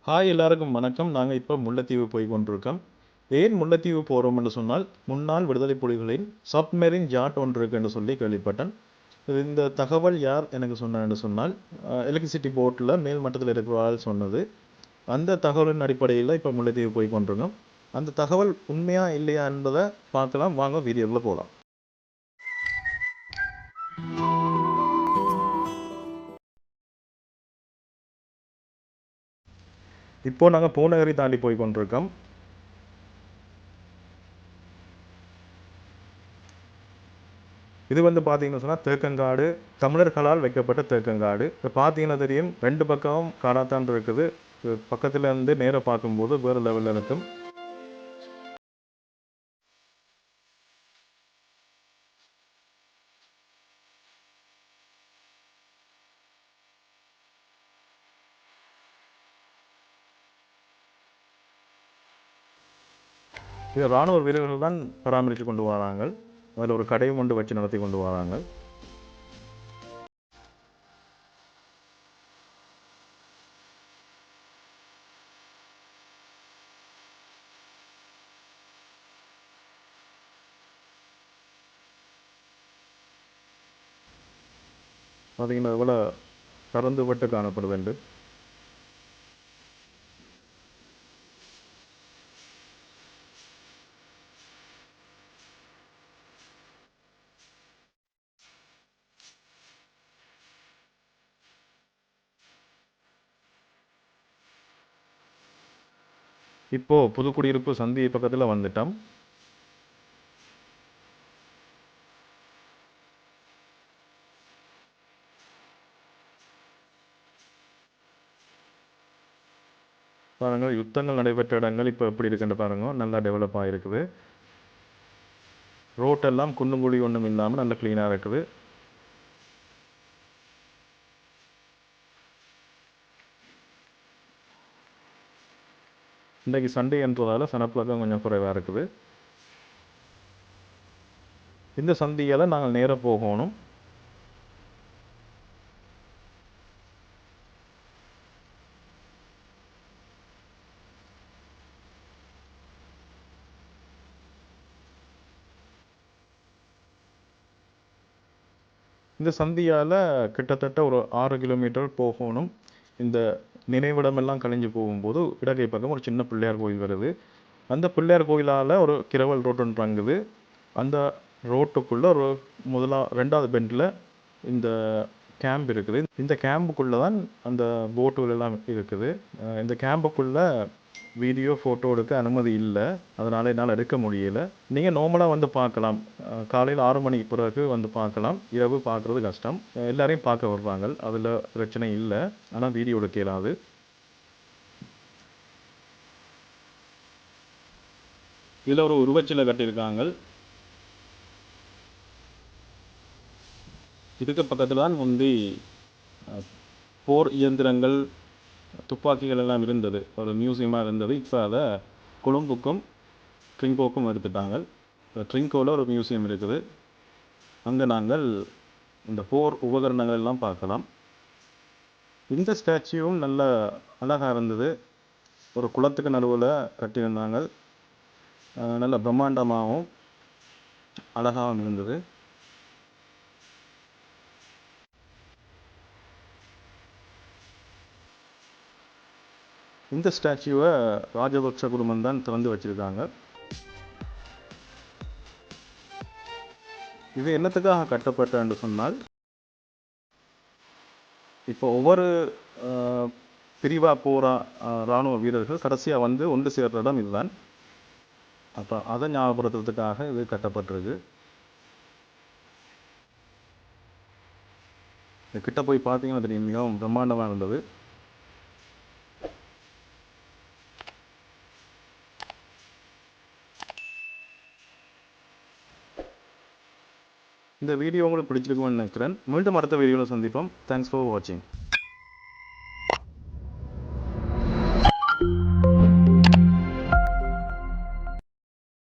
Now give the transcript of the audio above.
Hi எல்லாருக்கும் வணக்கம். நாங்கள் இப்போ முல்லைத்தீவு போய் கொண்டிருக்கோம். ஏன் முல்லைத்தீவு போகிறோம் என்று சொன்னால், முன்னாள் விடுதலை புலிகளின் சப்மெரின் யாட் ஒன்று இருக்கு என்று சொல்லி கேள்விப்பட்டேன். இந்த தகவல் யார் எனக்கு சொன்னார் என்று சொன்னால், எலக்ட்ரிசிட்டி போர்ட்டில் மேல் மட்டத்தில் இருக்கிற ஆள் சொன்னது. அந்த தகவலின் அடிப்படையில் இப்போ முல்லைத்தீவு போய் கொண்டிருக்கோம். அந்த தகவல் உண்மையா இல்லையா என்பதை பார்க்கலாம். வாங்க வீடியோவில் போகலாம். இப்போ நாங்கள் பூநகரி தாண்டி போய் கொண்டிருக்கோம். இது பார்த்தீங்கன்னு சொன்னால் தேக்கங்காடு, தமிழர்களால் வைக்கப்பட்ட தேக்கங்காடு. இப்போ பார்த்தீங்கன்னா தெரியும், ரெண்டு பக்கமும் காடாத்தான் இருக்குது. பக்கத்தில் இருந்து நேராக பார்க்கும்போது வேறு லெவலில் இருக்கும். இது இராணுவ வீரர்கள் தான் பராமரித்து கொண்டு வராங்க. அதில் ஒரு கடையும் கொண்டு வச்சு நடத்தி கொண்டு வராங்க. பார்த்தீங்கன்னா எவ்வளோ திறந்து விட்டு காணப்படுது. இப்போது புதுக்குடியிருப்பு சந்தி பக்கத்தில் வந்துட்டோம். பாருங்கள், யுத்தங்கள் நடைபெற்ற இடங்கள் இப்போ எப்படி இருக்குன்னு பாருங்க. நல்லா டெவலப் ஆகிருக்குது. ரோட்டெல்லாம் குண்டும் குழி ஒன்றும் இல்லாமல் நல்லா க்ளீனாக இருக்குது. இன்றைக்கு சண்டே என்றதால் சனப்பழக்கம் கொஞ்சம் குறைவாக இருக்குது. இந்த சந்தியால் நாங்கள் நேராக போகணும். இந்த சந்தியால் கிட்டத்தட்ட ஒரு 6 கிலோமீட்டர் போகணும். இந்த நினைவிடமெல்லாம் கழிஞ்சு போகும்போது இடகை பக்கம் ஒரு சின்ன பிள்ளையார் கோயில் வருது. அந்த பிள்ளையார் கோயிலால் ஒரு கிரவல் ரோடு ஒன்று தங்குது. அந்த ரோட்டுக்குள்ளே ஒரு ரெண்டாவது பெண்டில் இந்த கேம்ப் இருக்குது. இந்த கேம்புக்குள்ளே தான் அந்த போட்டுகள் எல்லாம் இருக்குது. இந்த கேம்புக்குள்ளே வீடியோ ஃபோட்டோ எடுக்க அனுமதி இல்லை. அதனால் என்னால் எடுக்க முடியலை. நீங்கள் நார்மலாக பார்க்கலாம். காலையில் 6 மணிக்கு பிறகு பார்க்கலாம். இரவு பார்க்குறது கஷ்டம். எல்லாரையும் பார்க்க வருவாங்க, அதில் பிரச்சனை இல்லை. ஆனால் வீடியோ எடுக்க இயலாது. இதில் ஒரு உருவச்சிலை கட்டியிருக்காங்க. இதுக்கு பக்கத்தில் தான் முந்தி போர் இயந்திரங்கள், துப்பாக்கிகள் எல்லாம் இருந்தது. ஒரு மியூசியமாக இருந்தது. இப்போ அதை கொழும்புக்கும் ட்ரிங்கோக்கும் எடுத்துட்டாங்க. ட்ரிங்கோவில் ஒரு மியூசியம் இருக்குது. அங்கே நாங்கள் இந்த போர் உபகரணங்கள் எல்லாம் பார்க்கலாம். இந்த ஸ்டாச்சுவும் நல்ல அழகாக இருந்தது. ஒரு குளத்துக்கு நடுவில் கட்டியிருந்தாங்க. நல்ல பிரம்மாண்டமாகவும் அழகாகவும் இருந்தது. இந்த ஸ்டாச்சுவை ராஜபக்ஷ குடும்பம் தான் திறந்து வச்சுருக்காங்க. இது என்னத்துக்காக கட்டப்பட்டன்னு சொன்னால், இப்போ ஒவ்வொரு பிரிவாக போகிற இராணுவ வீரர்கள் கடைசியாக ஒன்று சேர்ற இடம் இதுதான். அப்போ அதை ஞாபகப்படுத்துறதுக்காக இது கட்டப்பட்டிருக்கு. கிட்ட போய் பார்த்தீங்கன்னா தெரியும், மிகவும் பிரம்மாண்டமாக இருந்தது. இந்த வீடியோ உங்களுக்கு பிடிச்சிருக்கும்னு நினைக்கிறேன். மீண்டும் அடுத்த வீடியோவில் சந்திப்போம். தேங்க்ஸ் ஃபார் வாட்சிங்.